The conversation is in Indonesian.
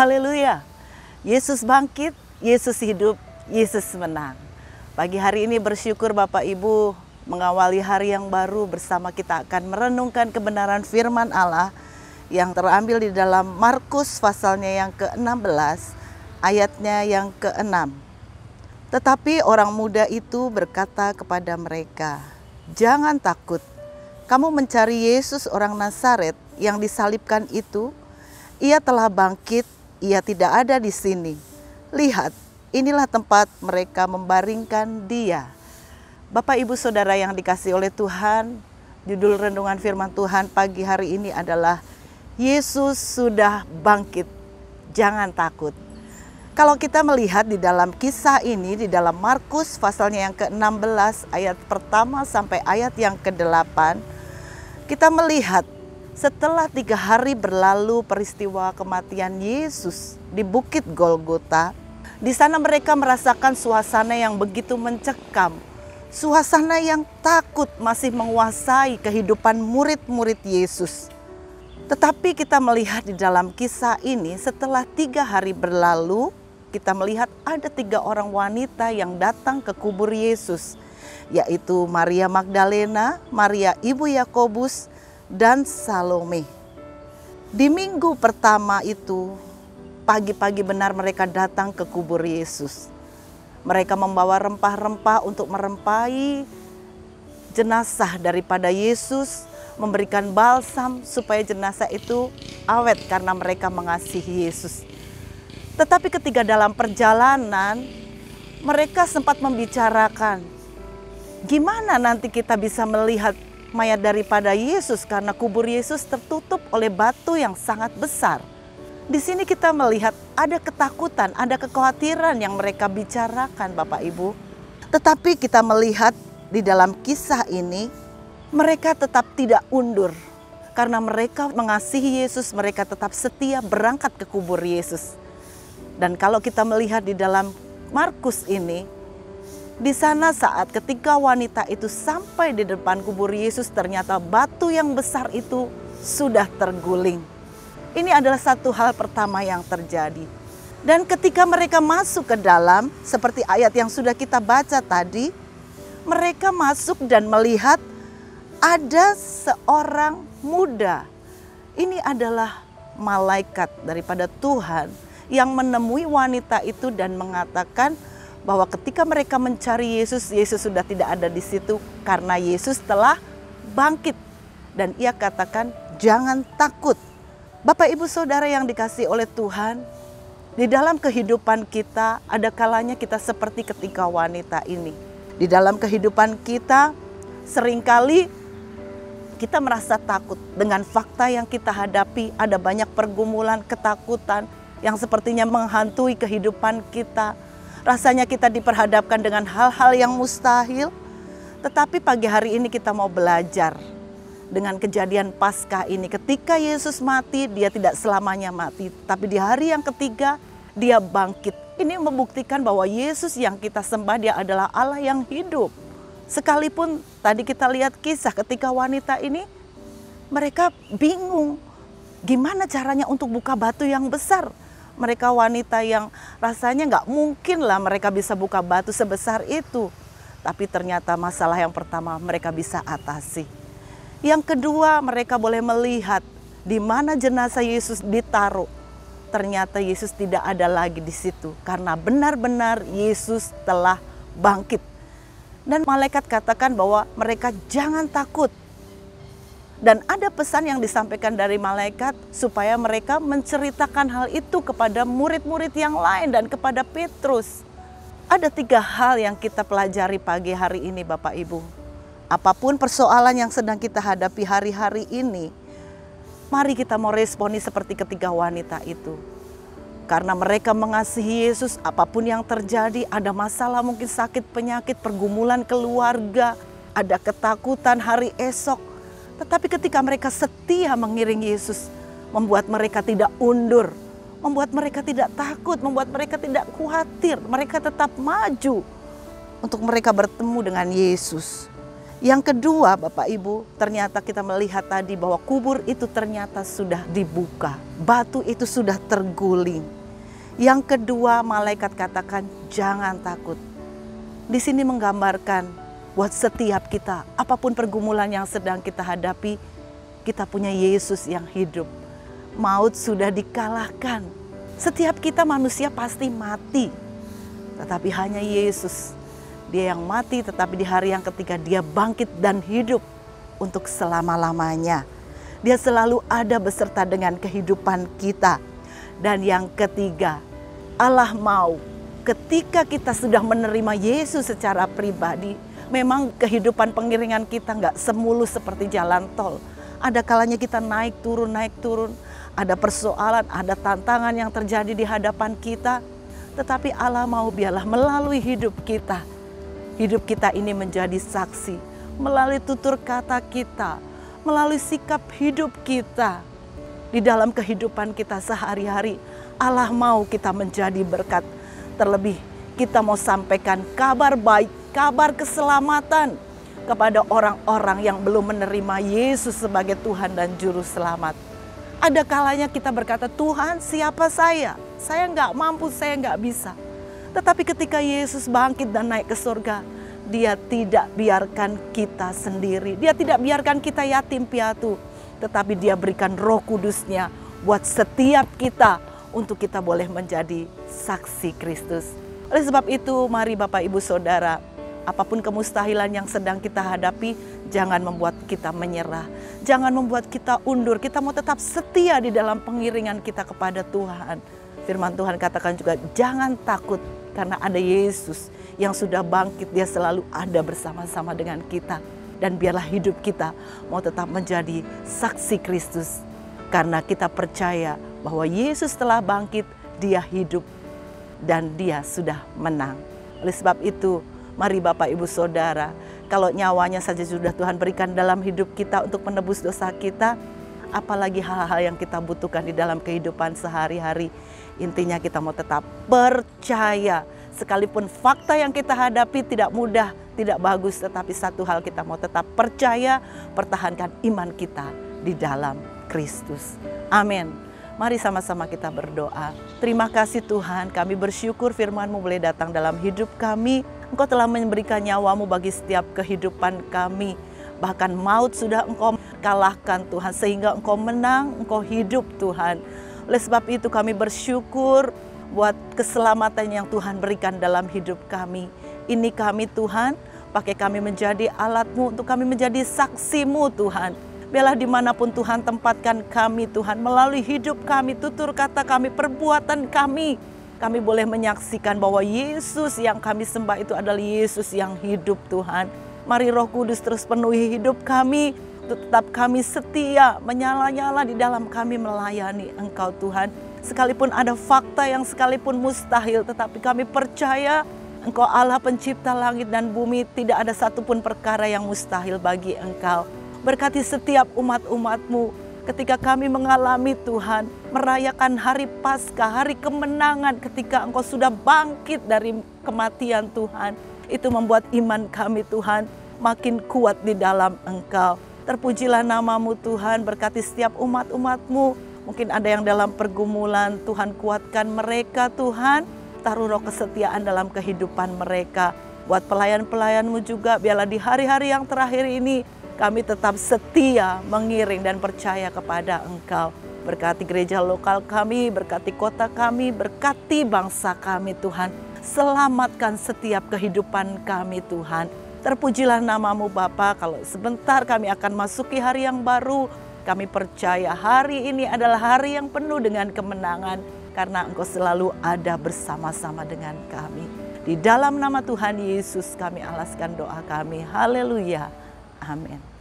Haleluya. Yesus bangkit, Yesus hidup, Yesus menang. Pagi hari ini bersyukur Bapak Ibu mengawali hari yang baru bersama kita akan merenungkan kebenaran firman Allah yang terambil di dalam Markus pasalnya yang ke-16 ayatnya yang ke-6. Tetapi orang muda itu berkata kepada mereka, "Jangan takut, kamu mencari Yesus orang Nazaret yang disalibkan itu. Ia telah bangkit, ia tidak ada di sini. Lihat, inilah tempat mereka membaringkan dia." Bapak Ibu Saudara yang dikasihi oleh Tuhan, judul renungan firman Tuhan pagi hari ini adalah Yesus sudah bangkit, jangan takut. Kalau kita melihat di dalam kisah ini, di dalam Markus pasalnya yang ke-16 ayat pertama sampai ayat yang ke-8, kita melihat setelah 3 hari berlalu peristiwa kematian Yesus di Bukit Golgota, di sana mereka merasakan suasana yang begitu mencekam, suasana yang takut masih menguasai kehidupan murid-murid Yesus. Tetapi kita melihat di dalam kisah ini setelah 3 hari berlalu, kita melihat ada 3 orang wanita yang datang ke kubur Yesus, yaitu Maria Magdalena, Maria ibu Yakobus, dan Salome. Di minggu pertama itu, pagi-pagi benar mereka datang ke kubur Yesus. Mereka membawa rempah-rempah untuk merempahi jenazah daripada Yesus, memberikan balsam supaya jenazah itu awet karena mereka mengasihi Yesus. Tetapi ketika dalam perjalanan, mereka sempat membicarakan, gimana nanti kita bisa melihat mayat daripada Yesus karena kubur Yesus tertutup oleh batu yang sangat besar. Di sini kita melihat ada ketakutan, ada kekhawatiran yang mereka bicarakan Bapak Ibu. Tetapi kita melihat di dalam kisah ini, mereka tetap tidak undur. Karena mereka mengasihi Yesus, mereka tetap setia berangkat ke kubur Yesus. Dan kalau kita melihat di dalam Markus ini, di sana saat ketika wanita itu sampai di depan kubur Yesus, ternyata batu yang besar itu sudah terguling. Ini adalah satu hal pertama yang terjadi. Dan ketika mereka masuk ke dalam, seperti ayat yang sudah kita baca tadi, mereka masuk dan melihat ada seorang muda. Ini adalah malaikat daripada Tuhan yang menemui wanita itu dan mengatakan bahwa ketika mereka mencari Yesus, Yesus sudah tidak ada di situ karena Yesus telah bangkit. Dan ia katakan, jangan takut. Bapak Ibu Saudara yang dikasihi oleh Tuhan, di dalam kehidupan kita ada kalanya kita seperti ketika wanita ini. Di dalam kehidupan kita seringkali kita merasa takut dengan fakta yang kita hadapi. Ada banyak pergumulan, ketakutan yang sepertinya menghantui kehidupan kita. Rasanya kita diperhadapkan dengan hal-hal yang mustahil. Tetapi pagi hari ini kita mau belajar dengan kejadian Paskah ini. Ketika Yesus mati, dia tidak selamanya mati. Tapi di hari yang ketiga, dia bangkit. Ini membuktikan bahwa Yesus yang kita sembah, dia adalah Allah yang hidup. Sekalipun tadi kita lihat kisah ketika wanita ini, mereka bingung. Gimana caranya untuk buka batu yang besar? Mereka wanita yang rasanya nggak mungkin lah mereka bisa buka batu sebesar itu. Tapi ternyata masalah yang pertama mereka bisa atasi. Yang kedua, mereka boleh melihat di mana jenazah Yesus ditaruh. Ternyata Yesus tidak ada lagi di situ karena benar-benar Yesus telah bangkit. Dan malaikat katakan bahwa mereka jangan takut. Dan ada pesan yang disampaikan dari malaikat supaya mereka menceritakan hal itu kepada murid-murid yang lain dan kepada Petrus. Ada 3 hal yang kita pelajari pagi hari ini Bapak Ibu. Apapun persoalan yang sedang kita hadapi hari-hari ini, mari kita mau responi seperti ketiga wanita itu. Karena mereka mengasihi Yesus, apapun yang terjadi, ada masalah mungkin sakit, penyakit, pergumulan keluarga, ada ketakutan hari esok. Tetapi ketika mereka setia mengiring Yesus, membuat mereka tidak undur, membuat mereka tidak takut, membuat mereka tidak khawatir. Mereka tetap maju untuk mereka bertemu dengan Yesus. Yang kedua, Bapak Ibu, ternyata kita melihat tadi bahwa kubur itu ternyata sudah dibuka. Batu itu sudah terguling. Yang kedua, malaikat katakan, jangan takut. Di sini menggambarkan buat setiap kita, apapun pergumulan yang sedang kita hadapi, kita punya Yesus yang hidup. Maut sudah dikalahkan. Setiap kita manusia pasti mati. Tetapi hanya Yesus, Dia yang mati, tetapi di hari yang ketiga Dia bangkit dan hidup untuk selama-lamanya. Dia selalu ada beserta dengan kehidupan kita. Dan yang ketiga, Allah mau ketika kita sudah menerima Yesus secara pribadi, memang kehidupan pengiringan kita nggak semulus seperti jalan tol. Ada kalanya kita naik turun, ada persoalan, ada tantangan yang terjadi di hadapan kita. Tetapi Allah mau biarlah melalui hidup kita ini menjadi saksi. Melalui tutur kata kita, melalui sikap hidup kita. Di dalam kehidupan kita sehari-hari, Allah mau kita menjadi berkat. Terlebih kita mau sampaikan kabar baik, kabar keselamatan kepada orang-orang yang belum menerima Yesus sebagai Tuhan dan Juru Selamat. Ada kalanya kita berkata, Tuhan siapa saya? Saya nggak mampu, saya nggak bisa. Tetapi ketika Yesus bangkit dan naik ke surga, Dia tidak biarkan kita sendiri. Dia tidak biarkan kita yatim piatu. Tetapi Dia berikan Roh Kudus-Nya buat setiap kita untuk kita boleh menjadi saksi Kristus. Oleh sebab itu, mari Bapak Ibu Saudara, apapun kemustahilan yang sedang kita hadapi, jangan membuat kita menyerah. Jangan membuat kita undur. Kita mau tetap setia di dalam pengiringan kita kepada Tuhan. Firman Tuhan katakan juga, jangan takut karena ada Yesus yang sudah bangkit. Dia selalu ada bersama-sama dengan kita. Dan biarlah hidup kita mau tetap menjadi saksi Kristus. Karena kita percaya bahwa Yesus telah bangkit, Dia hidup dan Dia sudah menang. Oleh sebab itu, mari Bapak Ibu Saudara, kalau nyawanya saja sudah Tuhan berikan dalam hidup kita untuk menebus dosa kita, apalagi hal-hal yang kita butuhkan di dalam kehidupan sehari-hari. Intinya kita mau tetap percaya. Sekalipun fakta yang kita hadapi tidak mudah, tidak bagus, tetapi satu hal kita mau tetap percaya, pertahankan iman kita di dalam Kristus. Amin. Mari sama-sama kita berdoa. Terima kasih Tuhan, kami bersyukur firman-Mu boleh datang dalam hidup kami. Engkau telah memberikan nyawa-Mu bagi setiap kehidupan kami. Bahkan maut sudah Engkau kalahkan Tuhan, sehingga Engkau menang, Engkau hidup Tuhan. Oleh sebab itu kami bersyukur buat keselamatan yang Tuhan berikan dalam hidup kami. Ini kami Tuhan, pakai kami menjadi alat-Mu untuk kami menjadi saksi-Mu Tuhan. Biarlah dimanapun Tuhan tempatkan kami Tuhan, melalui hidup kami, tutur kata kami, perbuatan kami boleh menyaksikan bahwa Yesus yang kami sembah itu adalah Yesus yang hidup Tuhan. Mari Roh Kudus terus penuhi hidup kami, tetap kami setia, menyala-nyala di dalam kami melayani Engkau Tuhan. Sekalipun ada fakta yang sekalipun mustahil, tetapi kami percaya Engkau Allah pencipta langit dan bumi, tidak ada satupun perkara yang mustahil bagi Engkau. Berkati setiap umat-umat-Mu ketika kami mengalami Tuhan, merayakan hari Paskah, hari kemenangan ketika Engkau sudah bangkit dari kematian Tuhan. Itu membuat iman kami Tuhan makin kuat di dalam Engkau. Terpujilah nama-Mu Tuhan, berkati setiap umat-umat-Mu. Mungkin ada yang dalam pergumulan, Tuhan kuatkan mereka Tuhan. Taruh roh kesetiaan dalam kehidupan mereka. Buat pelayan-pelayan-Mu juga, biarlah di hari-hari yang terakhir ini kami tetap setia mengiring dan percaya kepada Engkau. Berkati gereja lokal kami, berkati kota kami, berkati bangsa kami Tuhan. Selamatkan setiap kehidupan kami Tuhan. Terpujilah nama-Mu Bapa. Kalau sebentar kami akan masuki hari yang baru, kami percaya hari ini adalah hari yang penuh dengan kemenangan. Karena Engkau selalu ada bersama-sama dengan kami. Di dalam nama Tuhan Yesus kami alaskan doa kami. Haleluya. Amin.